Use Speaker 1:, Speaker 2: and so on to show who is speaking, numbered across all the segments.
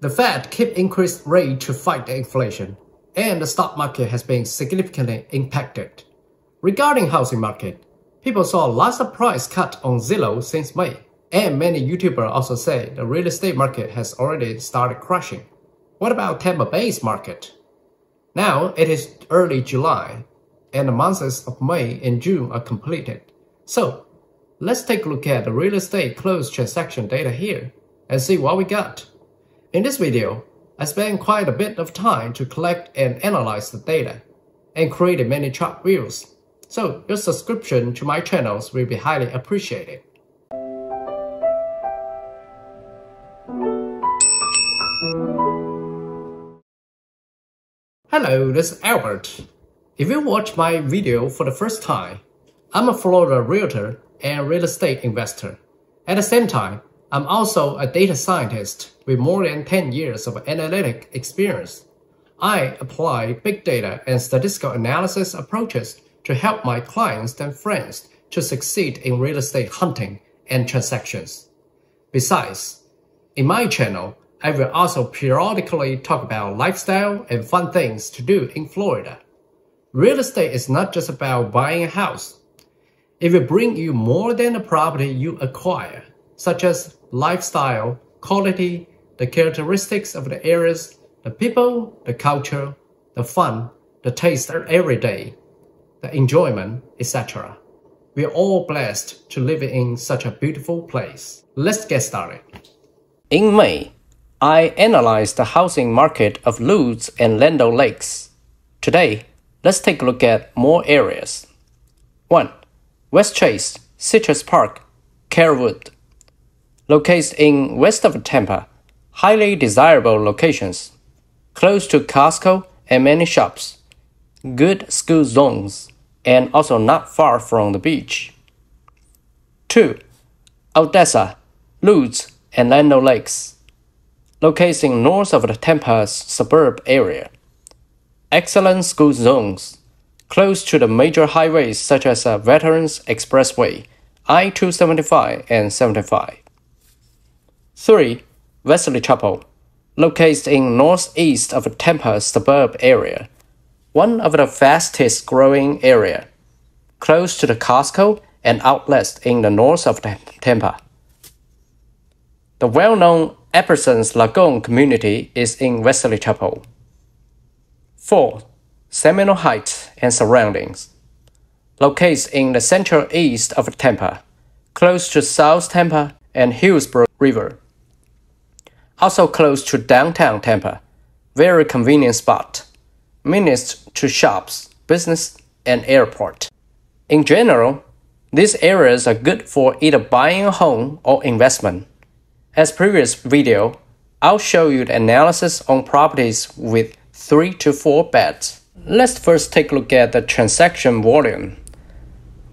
Speaker 1: The Fed keep increased rate to fight the inflation, and the stock market has been significantly impacted. Regarding housing market, people saw lots of price cut on Zillow since May, and many YouTubers also say the real estate market has already started crashing. What about Tampa Bay's market? Now it is early July, and the months of May and June are completed. So, let's take a look at the real estate closed transaction data here and see what we got. In this video, I spent quite a bit of time to collect and analyze the data and created many chart views. So your subscription to my channels will be highly appreciated. Hello, this is Albert. If you watch my video for the first time, I'm a Florida realtor and real estate investor. At the same time, I'm also a data scientist with more than 10 years of analytic experience. I apply big data and statistical analysis approaches to help my clients and friends to succeed in real estate hunting and transactions. Besides, in my channel, I will also periodically talk about lifestyle and fun things to do in Florida. Real estate is not just about buying a house. It will bring you more than the property you acquire, such as lifestyle, quality, the characteristics of the areas, the people, the culture, the fun, the taste every day, the enjoyment, etc. We are all blessed to live in such a beautiful place. Let's get started. In May, I analyzed the housing market of Lutz and Land Lakes. Today, let's take a look at more areas. 1. West Chase, Citrus Park, Carrollwood. Located in west of Tampa, highly desirable locations, close to Costco and many shops, good school zones, and also not far from the beach. 2. Odessa, Lutz, and Land Lakes. Located north of the Tampa's suburb area. Excellent school zones, close to the major highways such as Veterans Expressway, I-275 and 75. 3. Wesley Chapel, located in northeast of Tampa's suburb area, one of the fastest growing area, close to the Costco and outlets in the north of Tampa. The well-known Epperson's Lagoon community is in Wesley Chapel. 4. Seminole Heights and surroundings, located in the central east of Tampa, close to South Tampa and Hillsborough River. Also close to downtown Tampa, very convenient spot, minutes to shops, business, and airport. In general, these areas are good for either buying a home or investment. As previous video, I'll show you the analysis on properties with 3 to 4 beds. Let's first take a look at the transaction volume.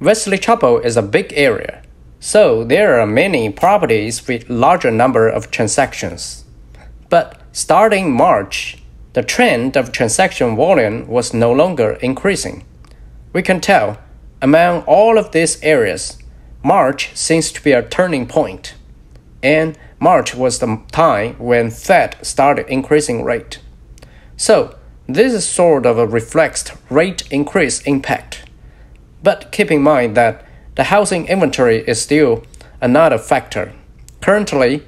Speaker 1: Wesley Chapel is a big area, so there are many properties with larger number of transactions. But starting March, the trend of transaction volume was no longer increasing. We can tell, among all of these areas, March seems to be a turning point. And March was the time when Fed started increasing rate. So, this is sort of a reflects rate increase impact. But keep in mind that the housing inventory is still another factor. Currently,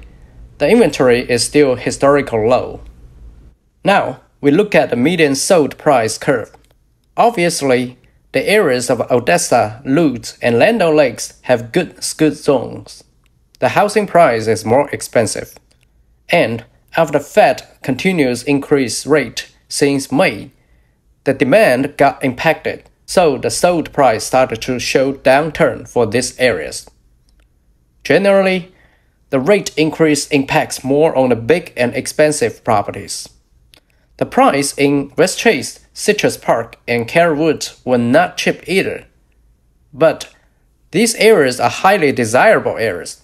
Speaker 1: the inventory is still historical low. Now, we look at the median sold price curve. Obviously, the areas of Odessa, Lutz, and Land Lakes have good zones. The housing price is more expensive. And after the Fed continuous increase rate since May, the demand got impacted, so the sold price started to show downturn for these areas. Generally, the rate increase impacts more on the big and expensive properties. The price in West Chase, Citrus Park, and Carrollwood were not cheap either. But these areas are highly desirable areas,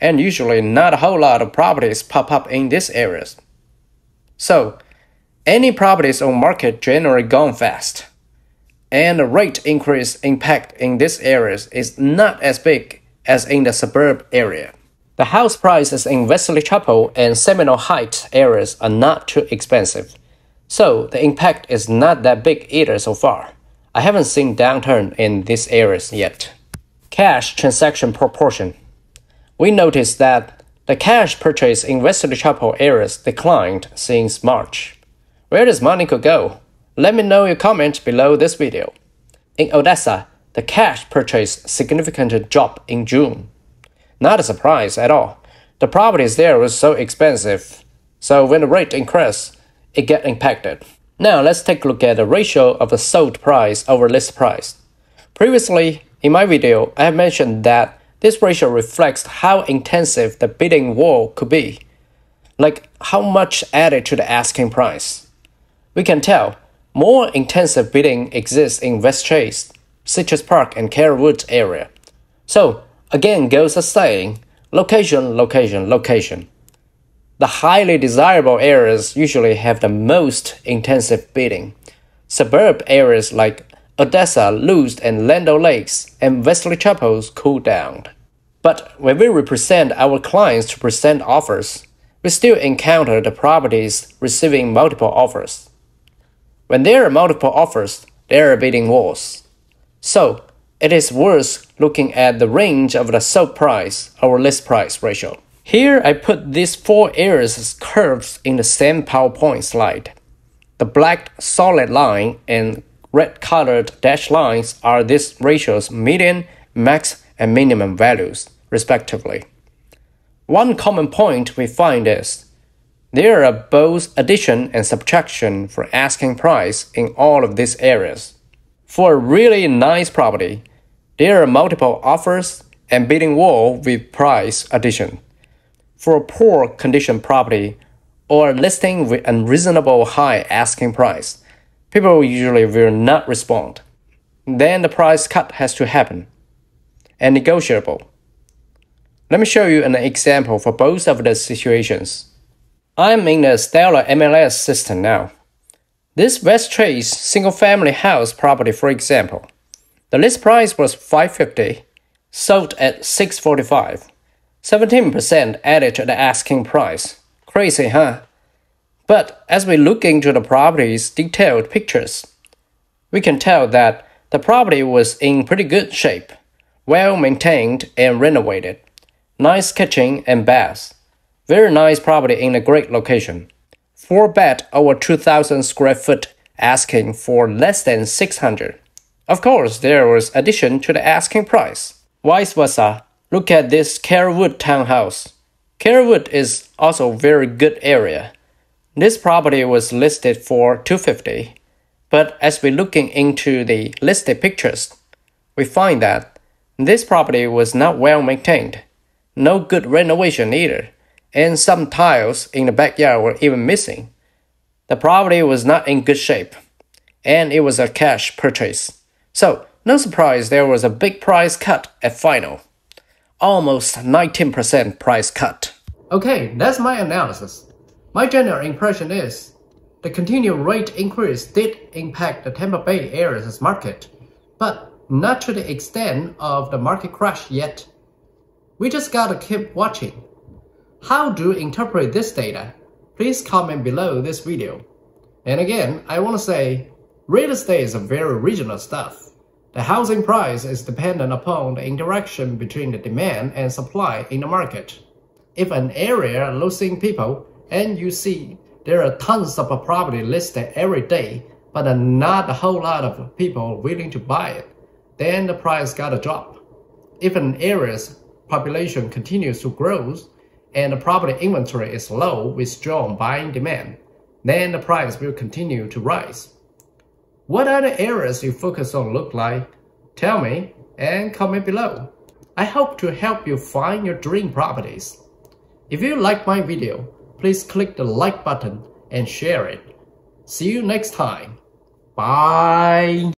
Speaker 1: and usually not a whole lot of properties pop up in these areas. So, any properties on market generally gone fast, and the rate increase impact in these areas is not as big as in the suburb area. The house prices in Wesley Chapel and Seminole Heights areas are not too expensive, so the impact is not that big either so far. I haven't seen downturn in these areas yet. Cash transaction proportion. We noticed that the cash purchase in Wesley Chapel areas declined since March. Where does money could go? Let me know your comment below this video. In Odessa, the cash purchase significantly dropped in June. Not a surprise at all. The properties there were so expensive, so when the rate increased, it get impacted. Now let's take a look at the ratio of the sold price over list price. Previously, in my video, I have mentioned that this ratio reflects how intensive the bidding war could be, like how much added to the asking price. We can tell more intensive bidding exists in West Chase, Citrus Park, and Carolwood area. So again goes the saying, location, location, location. The highly desirable areas usually have the most intensive bidding. Suburb areas like Odessa, Luz, and Land Lakes, and Wesley Chapels cool down. But when we represent our clients to present offers, we still encounter the properties receiving multiple offers. When there are multiple offers, there are bidding wars. So, it is worth looking at the range of the sold price over list price ratio. Here I put these 4 areas as curves in the same PowerPoint slide. The black solid line and red-colored dashed lines are these ratios' median, max, and minimum values, respectively. One common point we find is there are both addition and subtraction for asking price in all of these areas. For a really nice property, there are multiple offers and bidding war with price addition. For a poor condition property or a listing with unreasonable high asking price, people usually will not respond. Then the price cut has to happen, and negotiable. Let me show you an example for both of the situations. I'm in the Stellar MLS system now. This West Chase single-family house property, for example, the list price was $550, sold at $645. 17% added to the asking price. Crazy, huh? But as we look into the property's detailed pictures, we can tell that the property was in pretty good shape, well maintained and renovated. Nice kitchen and bath. Very nice property in a great location. 4-bed over 2,000 square foot asking for less than $600. Of course, there was addition to the asking price. Vice versa, look at this Carolwood townhouse. Carolwood is also a very good area. This property was listed for $250, but as we're looking into the listed pictures, we find that this property was not well maintained, no good renovation either, and some tiles in the backyard were even missing. The property was not in good shape, and it was a cash purchase. So, no surprise there was a big price cut at final. Almost 19% price cut. Okay, that's my analysis. My general impression is the continued rate increase did impact the Tampa Bay area's market, but not to the extent of the market crash yet. We just gotta keep watching. How do you interpret this data? Please comment below this video. And again, I want to say, real estate is a very regional stuff. The housing price is dependent upon the interaction between the demand and supply in the market. If an area losing people and you see there are tons of property listed every day, but not a whole lot of people willing to buy it, then the price gotta drop. If an area's population continues to grow and the property inventory is low with strong buying demand, then the price will continue to rise. What other areas you focus on look like? Tell me and comment below. I hope to help you find your dream properties. If you like my video, please click the like button and share it. See you next time. Bye.